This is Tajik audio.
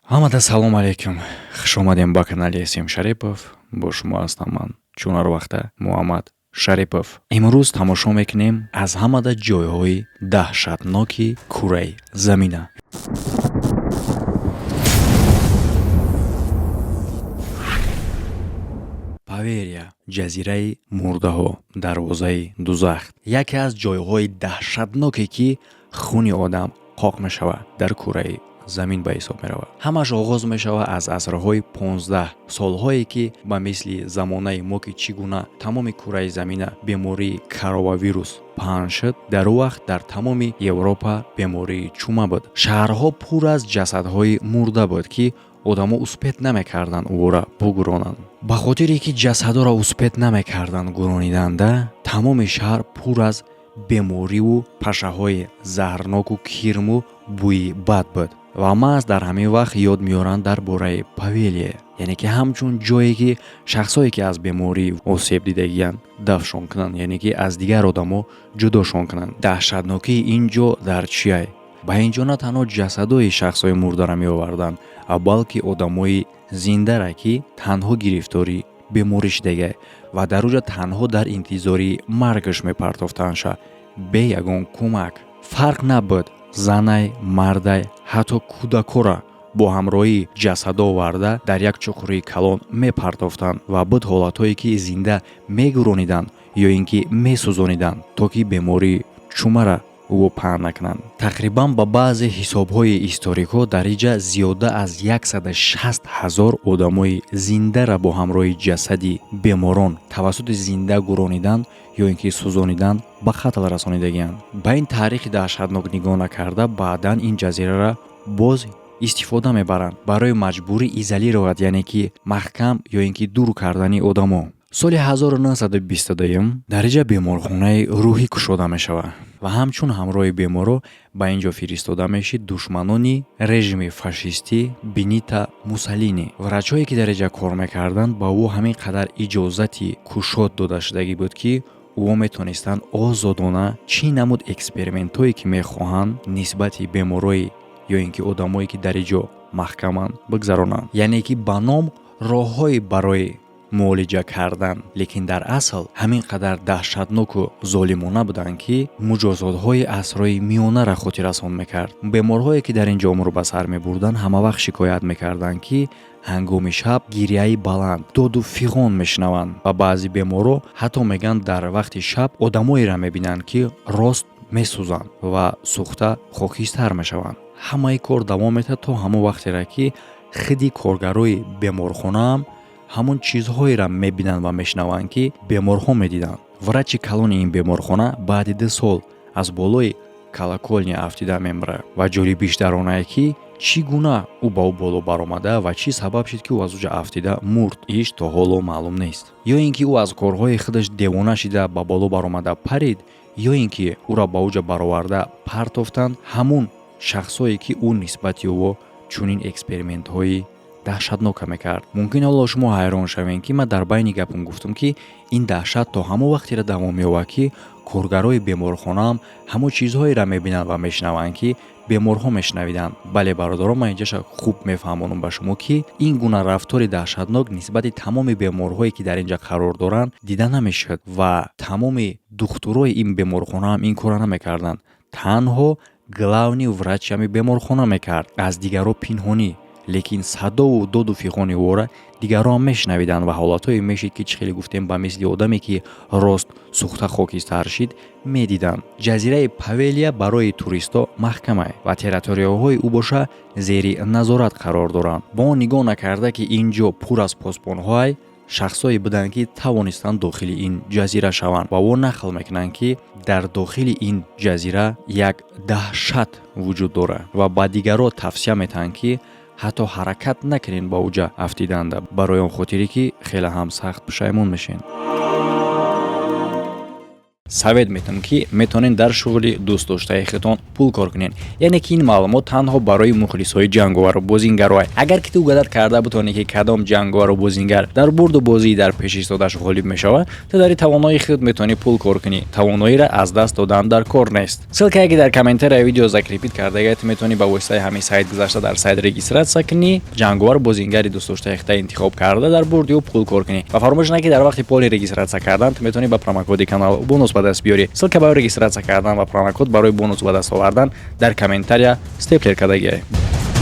ҳамада салом алейкум. Хуш омадем ба канали Сим Шарипов. Бо шумо ҳастам ман чунар вақта Муҳаммад Шарипов. Имрӯз тамошо мекунем аз ҳамада ҷойҳои даҳшатноки кураи замина. Паверия, ҷазираи мурдаҳо, дарвозаи дузах. Яке аз ҷойҳои даҳшатноке ки хуни одам хоқ мешавад дар кураи замин ба ҳисоб меравад. Ҳамаш оғоз мешавад аз асрҳои 15 солҳое ки ба мисли замонаи мо ки чӣ гуна тамоми кураи замина бемории коронавирус паҳн шуд, дар ӯ вақт дар тамоми Европа бемории чума буд. Шаҳрҳо пур аз ҷасадҳои мурда буд ки одамо успет намекарданд ӯро бугуронанд. ба хотире ки ҷасадҳоро успет намекарданд гурониданда, тамоми шаҳр пур аз бемориву пашаҳои заҳрноку кирму бӯи бад буд. Ва маҳз дар ҳамин вақт ёд меоранд дар бораи Павелия, яъне ки ҳамчун ҷое ки шахсое ки аз беморӣ осеб дидагиянд дафшон кунанд, яъне ки аз дигар одамо ҷудошон кунанд. Даҳшатнокии ин ҷо дар чияй? Ба ин ҷо на танҳо ҷасадҳои шахсҳои мурдара меоварданд, балки одамои зиндара ки танҳо гирифтори беморӣ шудагай ва дар оҷа танҳо дар интизори маргаш мепартофтанша бе ягон кӯмак. Фарқ набуд занай, мардай, ҳатто кӯдакора бо ҳамроҳии ҷасадо оварда дар як чуқури калон мепартофтанд ва буд ҳолатҳое ки зинда мегурониданд ё ин ки месӯзониданд, то ки бемории чумара ӯ паҳн накунанд. Тақрибан ба баъзе ҳисобҳои историкҳо дар иҷа зиёда аз 160 000 одамои зиндара бо ҳамроҳи ҷасади беморон тавассути зинда гуронидан ё ин ки сӯзонидан ба қатл расонидагиянд. Ба ин таърихи даҳшатнок нигоҳ накарда, баъдан ин ҷазираро боз истифода мебаранд барои маҷбурӣ изолировать, яъне ки маҳкам ё ин ки дур кардани одамо. соли 1922 дар иҷа беморхонаи рӯҳӣ кушода мешавад ва ҳамчун ҳамроҳи беморо ба ин ҷо фиристода мешид душманони режими фашистӣ Бенита Муссолини. Врачҳое ки дар иҷа кор мекарданд ба ӯ ҳамин қадар иҷозати кушод дода шудагӣ буд ки ӯ метонистанд озодона чӣ намуд экспериментҳое ки мехоҳанд нисбати беморои ё ин ки одамое ки дар иҷо маҳкаманд бигзаронанд, яъне ки ба ном роҳҳои барои муолиҷа кардан, лекин дар асл ҳамин қадар даҳшатноку золимона буданд ки муҷозотҳои асрҳои миёнаро хотиррасон мекард. Беморҳое ки дар ин ҷо умр ба сар мебурданд ҳамавақт шикоят мекарданд ки ҳангоми шаб гирияи баланд, доду фиғон мешунаванд ва баъзи беморҳо ҳатто мегӯянд дар вақти шаб одамоеро мебинанд ки рост месӯзанд ва сӯхта хокистар мешаванд. Ҳамаи кор давом метавонад то ҳамон вақтере ки хиди коргарои беморхонаам ҳамон чизҳоеро мебинанд ва мешунаванд ки беморҳо медиданд. Врачи калони ин беморхона баъди 2 сол аз болои колоколния афтида мемурад ва ҷолибиш дар он ае ки чӣ гуна ӯ ба ӯ боло баромада ва чӣ сабаб шуд ки ӯ аз оҷа афтида мурд, иш то ҳоло маълум нест. ё ин ки ӯ аз корҳои худаш девона шуда ба боло баромада парид, ё ин ки ӯро ба оҷа бароварда партофтанд ҳамон шахсое ки ӯ нисбати ӯ чунин экспериментҳои даҳшатнока мекард. Мумкин ҳоло шумо ҳайрон шавед ки ман дар байни гапам гуфтам ки ин даҳшат то ҳамон вақтеро давом меёбад ки коргарои беморхонаам ҳамон чизҳоеро мебинанд ва мешунаванд ки беморҳо мешунавиданд. Бале бародарон, ман инҷаша хуб мефаҳмонам ба шумо ки ин гуна рафтори даҳшатнок нисбати тамоми беморҳое ки дар ин ҷо қарор доранд дида намешуд ва тамоми духтурои ин беморхона ҳам ин кора намекарданд. Танҳо главни врачи ҳамин беморхона мекард аз дигаро пинҳонӣ, лекин садову доду фиғони ӯро дигаро ҳам мешунавиданд ва ҳолатҳое мешид ки чӣ хеле гуфтем ба мисли одаме ки рост сӯхта хокистар шид медиданд. ҷазираи Павелия барои туристо маҳкама ва территорияҳои ӯ боша зери назорат қарор доранд. Бо он нигоҳ накарда ки ин ҷо пур аз посбонҳои шахсое буданд ки тавонистанд дохили ин ҷазира шаванд ва о нақл мекунанд ки дар дохили ин ҷазира як даҳшат вуҷуд дорад ва ба дигаро тавсия метаҳанд ки ҳатто ҳаракат накунед ба оҷа афтиданда, барои он хотире ки хеле ҳам сахт пушаймон мешед. совет метам ки метонен дар шуғли дӯст доштаи худтон пул кор кунен. Яъне ки ин маълумот танҳо барои мухлисҳои ҷанговару бозингароад. Агар ки ту гадат карда бутонӣ ки кадом ҷанговару бозингар дар бурду бозии дар пеш истодаш ғолиб мешавад, ту дар тавонои худ метавонӣ пул кор кунӣ. Тавоноиро аз даст додан дар кор нест. Ссилкае ки дар комментарияи видео закрепит кардагед, метавонӣ ба воситаи ҳамин сайт гузашта дар сайт регистратсия кунӣ, ҷанговар бозингари дӯст доштаи худ интихоб карда дар бурди ӯ пул кор кунӣ. Ва фаромӯш накунед дар вақти поли регистратсия кардан ту метавонӣ ба промокоди канал бонус ба даст биёрӣ. Ссилка барои регистратсия кардан ва промокод барои бонус ба даст овардан дар комментария степлер кардагиай.